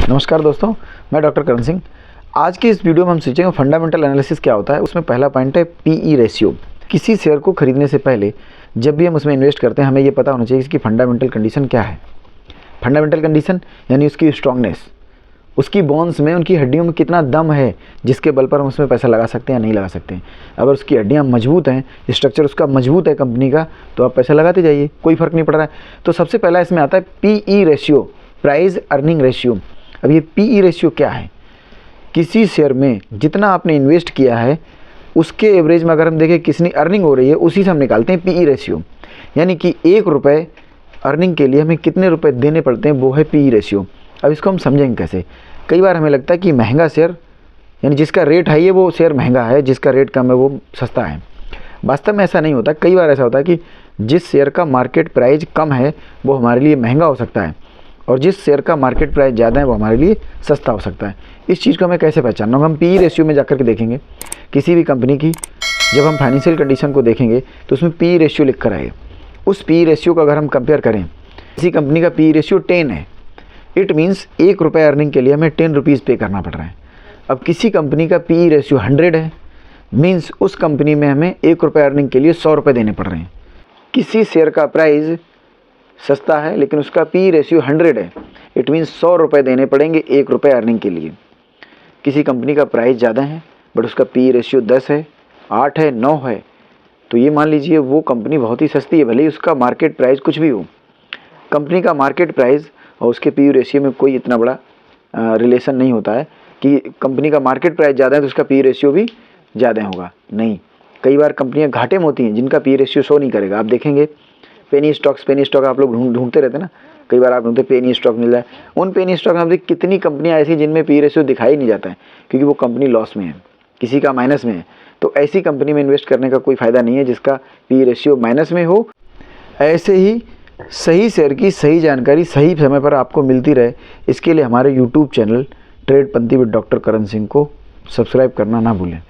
नमस्कार दोस्तों, मैं डॉक्टर करण सिंह। आज की इस वीडियो में हम सीखेंगे फंडामेंटल एनालिसिस क्या होता है। उसमें पहला पॉइंट है पीई रेशियो। किसी शेयर को खरीदने से पहले जब भी हम उसमें इन्वेस्ट करते हैं, हमें ये पता होना चाहिए इसकी फंडामेंटल कंडीशन क्या है। फंडामेंटल कंडीशन यानी उसकी स्ट्रांगनेस, उसकी बोन्स में, उनकी हड्डियों में कितना दम है जिसके बल पर हम उसमें पैसा लगा सकते हैं या नहीं लगा सकते हैं। अगर उसकी हड्डियाँ मजबूत हैं, स्ट्रक्चर उसका मजबूत है कंपनी का, तो आप पैसा लगाते जाइए, कोई फ़र्क नहीं पड़ रहा है। तो सबसे पहला इसमें आता है PE ratio, price earning ratio. अब ये पीई रेशियो क्या है? किसी शेयर में जितना आपने इन्वेस्ट किया है उसके एवरेज में अगर हम देखें कितनी अर्निंग हो रही है, उसी से हम निकालते हैं पीई रेशियो। यानी कि 1 रुपये अर्निंग के लिए हमें कितने रुपए देने पड़ते हैं, वो है पीई रेशियो। अब इसको हम समझेंगे कैसे। कई बार हमें लगता है कि महंगा शेयर यानी जिसका रेट हाई है वो शेयर महंगा है, जिसका रेट कम है वो सस्ता है। वास्तव में ऐसा नहीं होता। कई बार ऐसा होता है कि जिस शेयर का मार्केट प्राइस कम है वो हमारे लिए महंगा हो सकता है, और जिस शेयर का मार्केट प्राइस ज़्यादा है वो हमारे लिए सस्ता हो सकता है। इस चीज़ को हमें कैसे पहचानना होगा? हम पीई रेशियो में जाकर के देखेंगे किसी भी कंपनी की। जब हम फाइनेंशियल कंडीशन को देखेंगे तो उसमें पीई रेशियो लिख कर आए। उस पीई रेशियो को अगर हम कंपेयर करें, किसी कंपनी का पीई रेशियो 10 है, इट मीन्स 1 रुपये अर्निंग के लिए हमें 10 रुपीज़ पे करना पड़ रहा है। अब किसी कंपनी का पीई रेशियो 100 है, मीन्स उस कंपनी में हमें 1 रुपये अर्निंग के लिए 100 रुपये देने पड़ रहे हैं। किसी शेयर का प्राइस सस्ता है लेकिन उसका पी रेशियो 100 है, इट मीन्स 100 रुपये देने पड़ेंगे 1 रुपये अर्निंग के लिए। किसी कंपनी का प्राइस ज़्यादा है बट उसका पी रेशियो 10 है, 8 है, 9 है, तो ये मान लीजिए वो कंपनी बहुत ही सस्ती है, भले ही उसका मार्केट प्राइस कुछ भी हो। कंपनी का मार्केट प्राइस और उसके पी रेशियो में कोई इतना बड़ा रिलेशन नहीं होता है कि कंपनी का मार्केट प्राइस ज़्यादा है तो उसका पी रेशियो भी ज़्यादा होगा, नहीं। कई बार कंपनियाँ घाटे में होती हैं जिनका पी रेशियो शो नहीं करेगा। आप देखेंगे पेनी स्टॉक आप लोग ढूंढते रहते हैं ना, कई बार आप ढूंढते पेनी स्टॉक मिल जाए। उन पेनी स्टॉक में देखिए कितनी कंपनियां ऐसी जिनमें पी रेशियो दिखाई नहीं जाता है, क्योंकि वो कंपनी लॉस में है, किसी का माइनस में है। तो ऐसी कंपनी में इन्वेस्ट करने का कोई फ़ायदा नहीं है जिसका पी रेशियो माइनस में हो। ऐसे ही सही शेयर की सही जानकारी सही समय पर आपको मिलती रहे, इसके लिए हमारे YouTube channel trade Panthi with doctor Karan Singh को सब्सक्राइब करना ना भूलें।